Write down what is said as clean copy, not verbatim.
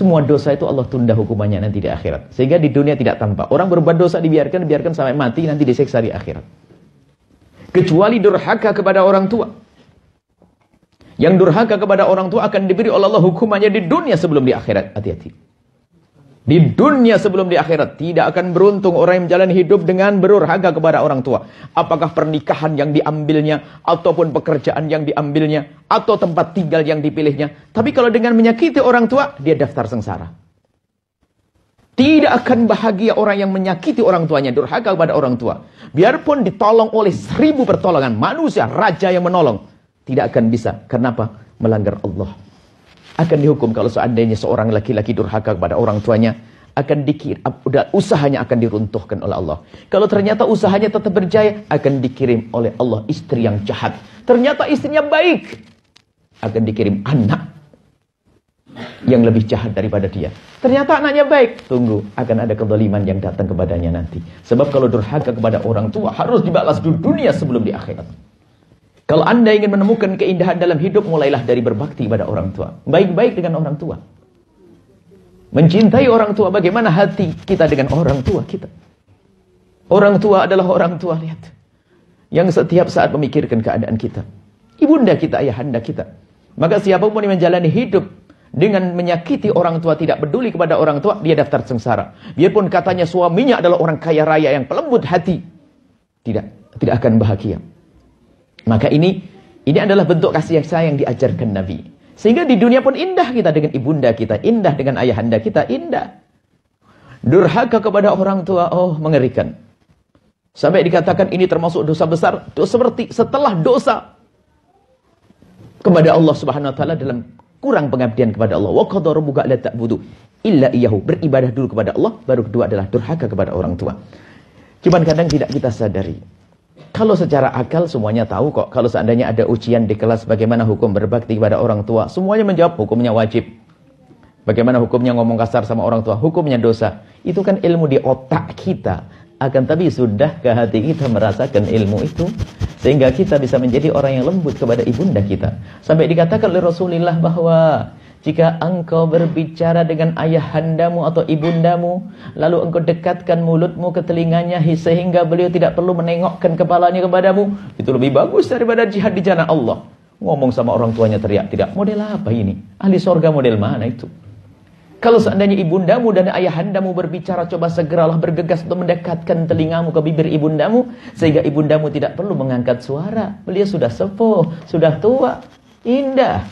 Semua dosa itu Allah tunda hukumannya nanti di akhirat. Sehingga di dunia tidak tampak. Orang berbuat dosa dibiarkan sampai mati, nanti disiksa di akhirat. Kecuali durhaka kepada orang tua. Yang durhaka kepada orang tua akan diberi oleh Allah hukumannya di dunia sebelum di akhirat. Hati-hati. Di dunia sebelum di akhirat. Tidak akan beruntung orang yang menjalani hidup dengan berurhaka kepada orang tua. Apakah pernikahan yang diambilnya, ataupun pekerjaan yang diambilnya, atau tempat tinggal yang dipilihnya. Tapi kalau dengan menyakiti orang tua, dia daftar sengsara. Tidak akan bahagia orang yang menyakiti orang tuanya, durhaka kepada orang tua. Biarpun ditolong oleh 1000 pertolongan, manusia, raja yang menolong. Tidak akan bisa. Kenapa? Melanggar Allah. Akan dihukum kalau seandainya seorang laki-laki durhaka kepada orang tuanya, akan usahanya akan diruntuhkan oleh Allah. Kalau ternyata usahanya tetap berjaya, akan dikirim oleh Allah istri yang jahat. Ternyata istrinya baik, akan dikirim anak yang lebih jahat daripada dia. Ternyata anaknya baik, tunggu, akan ada kezaliman yang datang kepadanya nanti. Sebab kalau durhaka kepada orang tua harus dibalas di dunia sebelum di akhirat. Kalau Anda ingin menemukan keindahan dalam hidup, mulailah dari berbakti pada orang tua. Baik-baik dengan orang tua. Mencintai orang tua, bagaimana hati kita dengan orang tua kita. Orang tua adalah orang tua, lihat. Yang setiap saat memikirkan keadaan kita. Ibunda kita, ayahanda kita. Maka siapapun yang menjalani hidup dengan menyakiti orang tua, tidak peduli kepada orang tua, dia daftar sengsara. Biarpun katanya suaminya adalah orang kaya raya yang pelembut hati, tidak akan bahagia. Maka ini adalah bentuk kasih yang sayang diajarkan Nabi. Sehingga di dunia pun indah kita dengan ibunda kita, indah dengan ayahanda kita, indah. Durhaka kepada orang tua, oh mengerikan. Sampai dikatakan ini termasuk dosa besar, seperti setelah dosa kepada Allah Subhanahu wa taala dalam kurang pengabdian kepada Allah. Wa qadara rabbuka alla ta'budu illa iyyahu. Beribadah dulu kepada Allah, baru kedua adalah durhaka kepada orang tua. Cuman kadang tidak kita sadari. Kalau secara akal semuanya tahu kok. Kalau seandainya ada ujian di kelas bagaimana hukum berbakti kepada orang tua, semuanya menjawab hukumnya wajib. Bagaimana hukumnya ngomong kasar sama orang tua, hukumnya dosa. Itu kan ilmu di otak kita. Akan tapi sudah ke hati kita merasakan ilmu itu, sehingga kita bisa menjadi orang yang lembut kepada ibunda kita. Sampai dikatakan oleh Rasulullah bahwa jika engkau berbicara dengan ayahandamu atau ibundamu, lalu engkau dekatkan mulutmu ke telinganya sehingga beliau tidak perlu menengokkan kepalanya kepadamu, itu lebih bagus daripada jihad di jalan Allah. Ngomong sama orang tuanya teriak-teriak, model apa ini? Ahli sorga model mana itu? Kalau seandainya ibundamu dan ayahandamu berbicara, coba segeralah bergegas untuk mendekatkan telingamu ke bibir ibundamu, sehingga ibundamu tidak perlu mengangkat suara. Beliau sudah sepuh, sudah tua, indah.